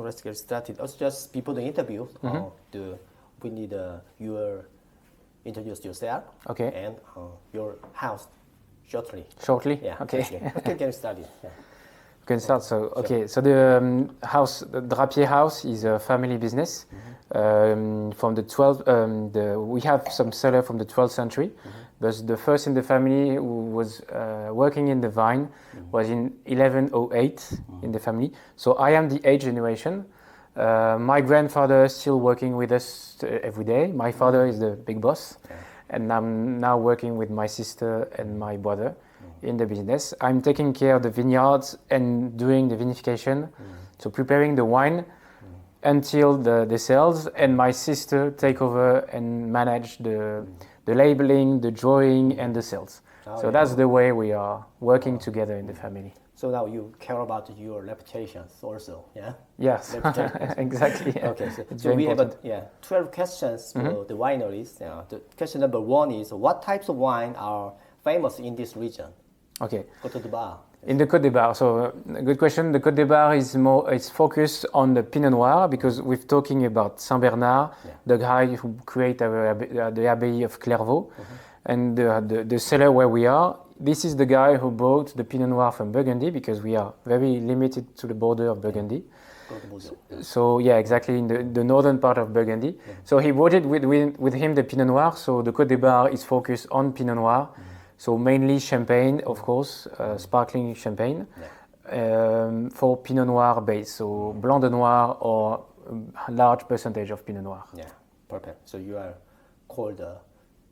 let's get started. Also, just before the interview, we need you introduce yourself. Okay. And your house shortly. Shortly? Yeah. Okay. Okay, get started. Yeah. We can start. So, okay. So the house, the Drappier house, is a family business. From the 12th, we have some cellar from the 12th century. But the first in the family who was working in the vine was in 1108 in the family. So I am the 8th generation. My grandfather is still working with us every day. My father is the big boss. And I'm now working with my sister and my brother in the business. I'm taking care of the vineyards and doing the vinification, so preparing the wine until the sales, and my sister take over and manage the labeling, the drawing, and the sales. So that's the way we are working together in the family. So now you care about your reputations also, yeah? Yes, exactly. Yeah. Okay, so we have 12 questions for the wineries. The question number 1 is, what types of wine are famous in this region? Okay. Côte d'Ivoire. In the Côte d'Ivoire, so good question. The Côte d'Ivoire is focused on the Pinot Noir because we're talking about Saint Bernard, the guy who created the Abbey of Clairvaux, and the cellar where we are. This is the guy who brought the Pinot Noir from Burgundy because we are very limited to the border of Burgundy. So yeah, exactly in the northern part of Burgundy. So he brought it with him the Pinot Noir. So the Côte d'Ivoire is focused on Pinot Noir. So mainly champagne, of course, sparkling champagne, for Pinot Noir base. So Blanc de Noir or a large percentage of Pinot Noir. Yeah, perfect. So you are called a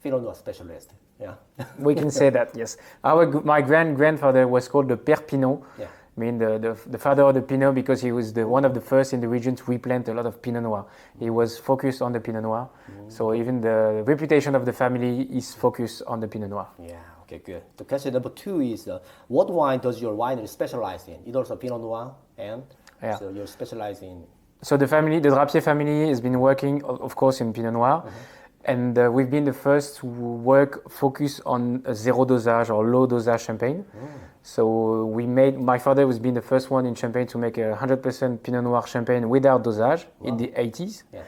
Pinot Noir specialist. Yeah, we can say that. Yes, my grandfather was called the Père Pinot. Yeah. I mean the father of the Pinot because he was one of the first in the region to replant a lot of Pinot Noir. He was focused on the Pinot Noir, so even the reputation of the family is focused on the Pinot Noir. Yeah, okay, good. The question number 2 is, what wine does your winery specialize in? It also Pinot Noir, and so you're specialized in? So the Drappier family has been working, of course, in Pinot Noir. And we've been the first to focus on a zero dosage or low dosage champagne. So my father was being the first one in Champagne to make 100% Pinot Noir champagne without dosage in the 80s. Yeah.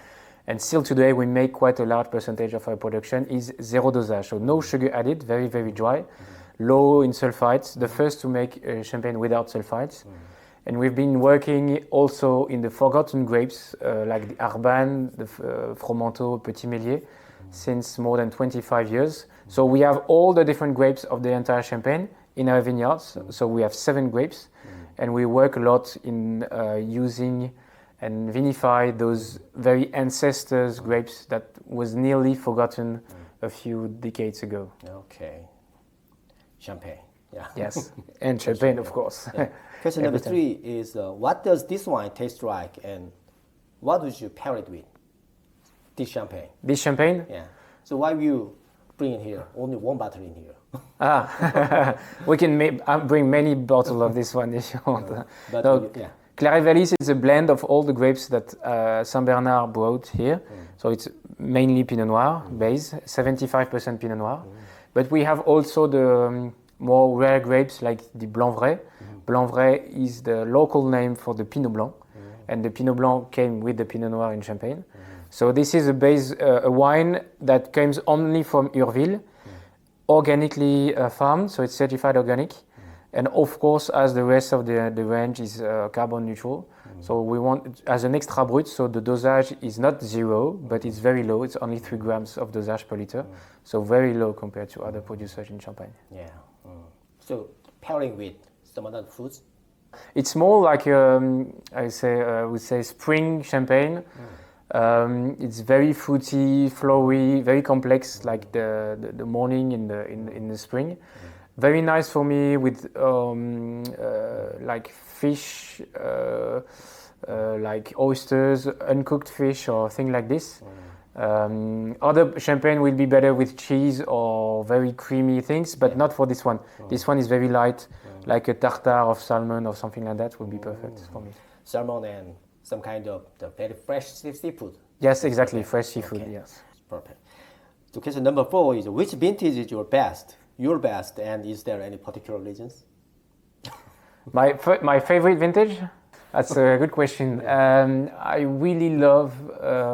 And still today we make quite a large percentage of our production is zero dosage. So no sugar added, very, very dry, low in sulfites, the first to make champagne without sulfites. And we've been working also in the forgotten grapes like the Arban, the Fromenteau, Petit Méliès since more than 25 years. So we have all the different grapes of the entire Champagne in our vineyards. So we have 7 grapes and we work a lot in using and vinify those very ancestors grapes that was nearly forgotten a few decades ago. Okay. Champagne. Yeah. Yes, and champagne, of course. Yeah. Question number 3 is, what does this wine taste like, and what would you pair it with? This champagne. This champagne? Yeah. So why will you bring it here? Only 1 bottle in here. We can bring many bottles of this one if you want. Yeah. Clarivalis is a blend of all the grapes that Saint Bernard brought here. So it's mainly Pinot Noir base, 75% Pinot Noir. But we have also the more rare grapes like the Blanc Vrai. Blanc Vrai is the local name for the Pinot Blanc, and the Pinot Blanc came with the Pinot Noir in Champagne. So this is a wine that comes only from Urville, organically farmed, so it's certified organic. And of course, as the rest of the range is carbon neutral. So we want, as an extra brut, so the dosage is not 0, but it's very low. It's only 3 grams of dosage per liter. So very low compared to other producers in Champagne. Yeah. So pairing with some other fruits? It's more like, I would say spring champagne. It's very fruity, flowery, very complex, like the morning in the spring. Very nice for me with like fish, like oysters, uncooked fish or thing like this. Other champagne will be better with cheese or very creamy things, but not for this one. This one is very light, like a tartare of salmon or something like that would be perfect for me. Salmon and some kind of the very fresh seafood. Yes, exactly, fresh seafood, yes. Perfect. So question number 4 is, which vintage is your best, and is there any particular reasons? My favorite vintage? That's a good question. I really love,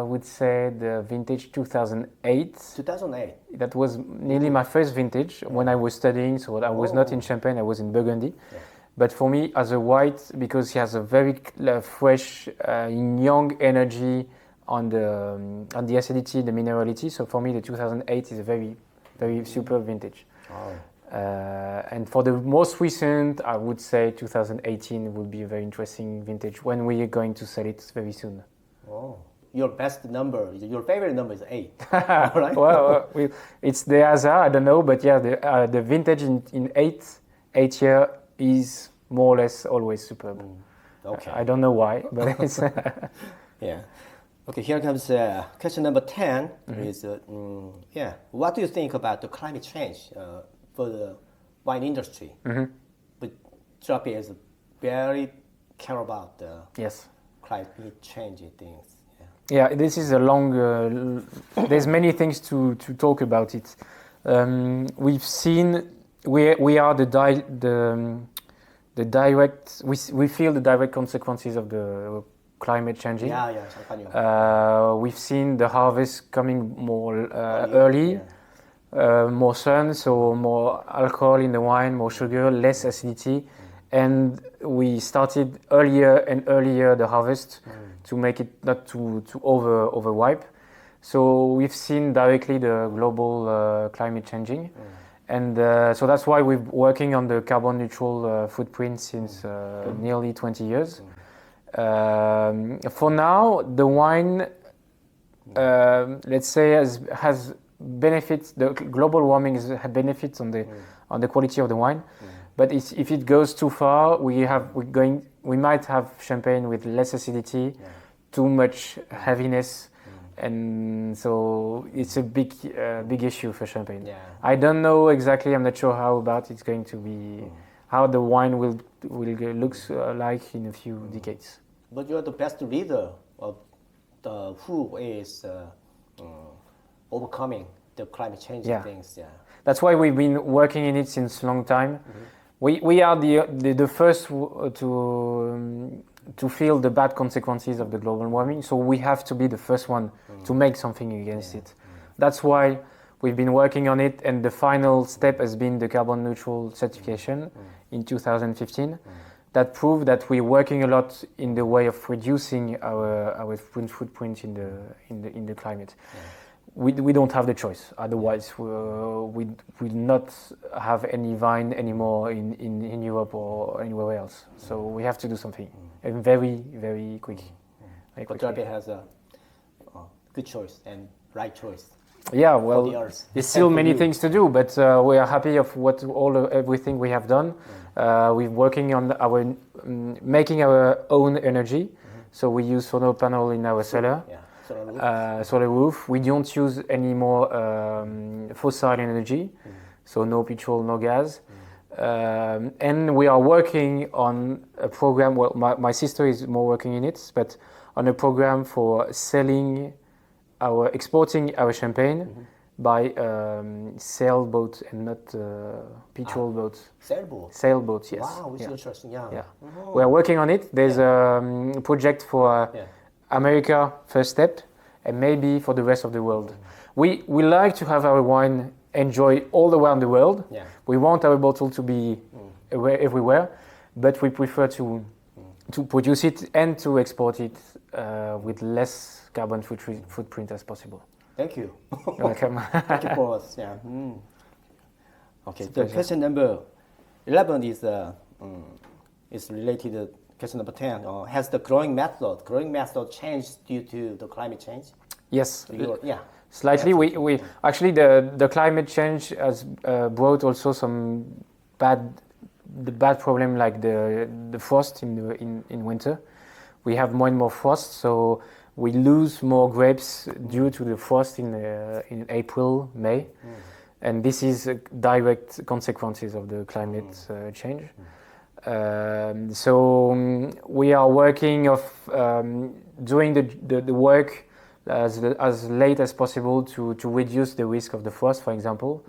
would say, the vintage 2008. 2008. That was nearly my first vintage when I was studying. So I was not in Champagne, I was in Burgundy. Yeah. But for me, as a white, because he has a very fresh, young energy on the acidity, the minerality. So for me, the 2008 is a very, very super vintage. Oh. And for the most recent, I would say 2018 would be a very interesting vintage when we are going to sell it very soon. Oh. Your best number, your favorite number is 8, right? Well, it's the Hazard, I don't know, but yeah, the vintage in 8 year is more or less always superb. Okay. I don't know why, but it's... Yeah. Okay, here comes question number 10. Is what do you think about the climate change for the wine industry? But Drappier is very care about the Yes. climate change things. Yeah, this is a long. There's many things to talk about it. We've seen we are the direct. We feel the direct consequences of the climate changing. 잠깐요. We've seen the harvest coming more early, more sun, so more alcohol in the wine, more sugar, less acidity, and we started earlier and earlier the harvest to make it not too overripe. So we've seen directly the global climate changing, and so that's why we're working on the carbon neutral footprint since nearly 20 years. For now, the wine, let's say, has benefits. The global warming has benefits on the quality of the wine. But if it goes too far, we might have champagne with less acidity, too much heaviness, and so it's a big issue for champagne. Yeah. I don't know exactly. I'm not sure how about it's going to be, how the wine will looks like in a few decades. But you're the best leader of who is overcoming the climate change things. Yeah. That's why we've been working in it since a long time. We are the first to feel the bad consequences of the global warming, so we have to be the first one to make something against it. That's why we've been working on it, and the final step has been the carbon neutral certification in 2015. That proved that we're working a lot in the way of reducing our footprint in the climate. We don't have the choice. Otherwise, we will not have any vine anymore in Europe or anywhere else. So we have to do something, and very, very quick. But Drappier has a good choice and right choice. Yeah, well, there's still many things to do, but we are happy of everything we have done. We're working on making our own energy. So we use solar panel in our cellar. Yeah. Solar roof. We don't use any more fossil energy, so no petrol, no gas. And we are working on a program. Well, my sister is more working in it, but on a program for exporting our champagne by sailboat and not petrol boats. Sailboat. Sailboats, yes. Wow, it's interesting. Yeah. We are working on it. There's a project for. America first step, and maybe for the rest of the world. We like to have our wine enjoyed all around the world. Yeah. We want our bottle to be everywhere, but we prefer to produce it and to export it with less carbon footprint as possible. Thank you. You're welcome. Thank you for us. Yeah. Okay. The question number 11 is related to question number 10. Has the growing method changed due to the climate change? Yes. Yeah. Slightly. We actually the climate change has brought also some bad problem, like the frost in winter. We have more and more frost, so we lose more grapes due to the frost in April, May, and this is direct consequences of the climate change. So we are working of doing the work as late as possible to reduce the risk of the frost, for example.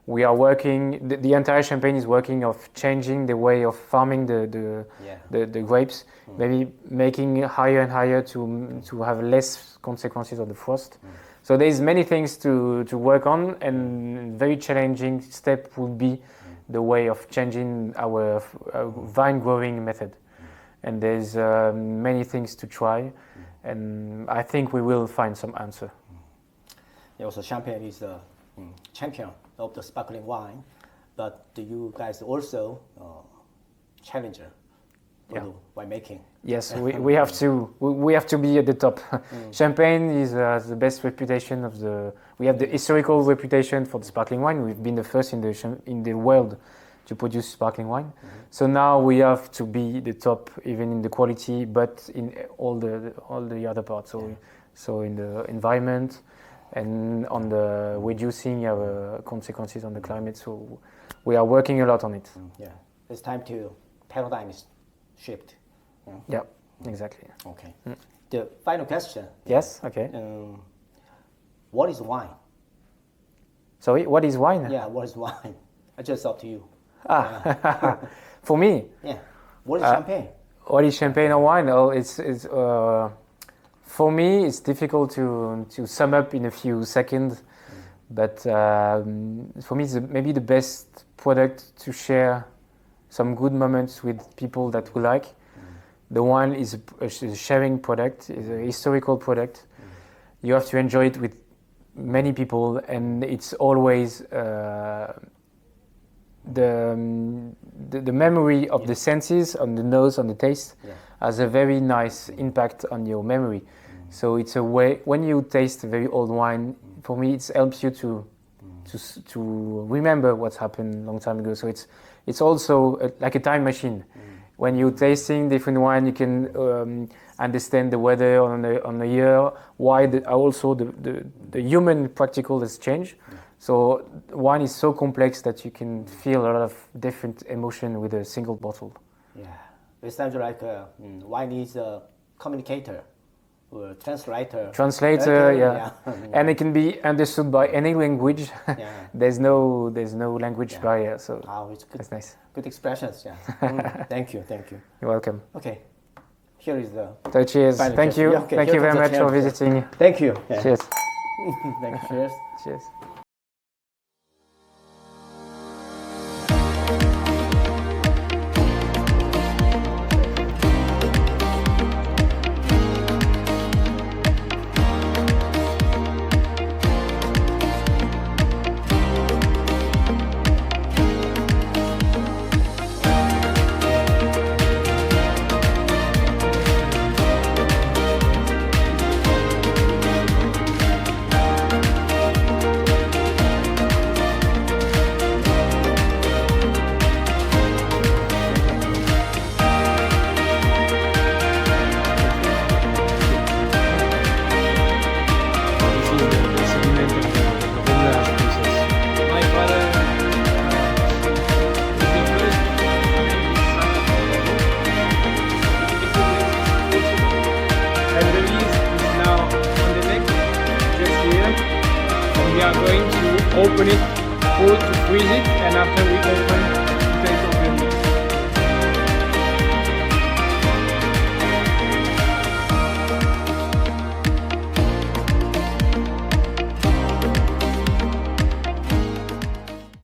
We are working. The entire Champagne is working of changing the way of farming the grapes, maybe making it higher and higher to have less consequences of the frost. So there's many things to work on, and very challenging step would be the way of changing our vine growing method. And there's many things to try, and I think we will find some answer. Yeah, also Champagne is a champion of the sparkling wine, but you guys also challenger for the winemaking. Yes, we have to be at the top. Champagne is the best reputation of the. We have the historical reputation for the sparkling wine. We've been the first in the world to produce sparkling wine. So now we have to be the top, even in the quality, but in all the other parts. So in the environment, and on the reducing our consequences on the climate. So we are working a lot on it. Yeah, it's time to paradigm shift. Yeah, exactly. Okay. The final question. Yes. Okay. What is wine? Sorry, what is wine? Yeah, what is wine? I just up to you. For me. Yeah. What is champagne? What is champagne or wine? Oh, it's for me, it's difficult to sum up in a few seconds, but for me, it's maybe the best product to share some good moments with people that we like. The wine is a sharing product, is a historical product. You have to enjoy it with many people, and it's always the memory of the senses, on the nose, on the taste, has a very nice impact on your memory. So it's a way, when you taste a very old wine, for me it helps you to remember what's happened a long time ago. So it's also like a time machine. When you're tasting different wine, you can understand the weather on the year, why also the human practical has changed. So wine is so complex that you can feel a lot of different emotion with a single bottle. Yeah, it sounds like wine is a communicator, or translator. Yeah. And it can be understood by any language. There's no language barrier. So it's good. That's nice. Good expressions. Yeah. Thank you. You're welcome. Okay. Here is the. So cheers. Thank you. Okay, Thank you very much for visiting. Thank you. Yeah. Cheers. Thank you. Cheers. Cheers. Open it, cold to freeze it, and after we open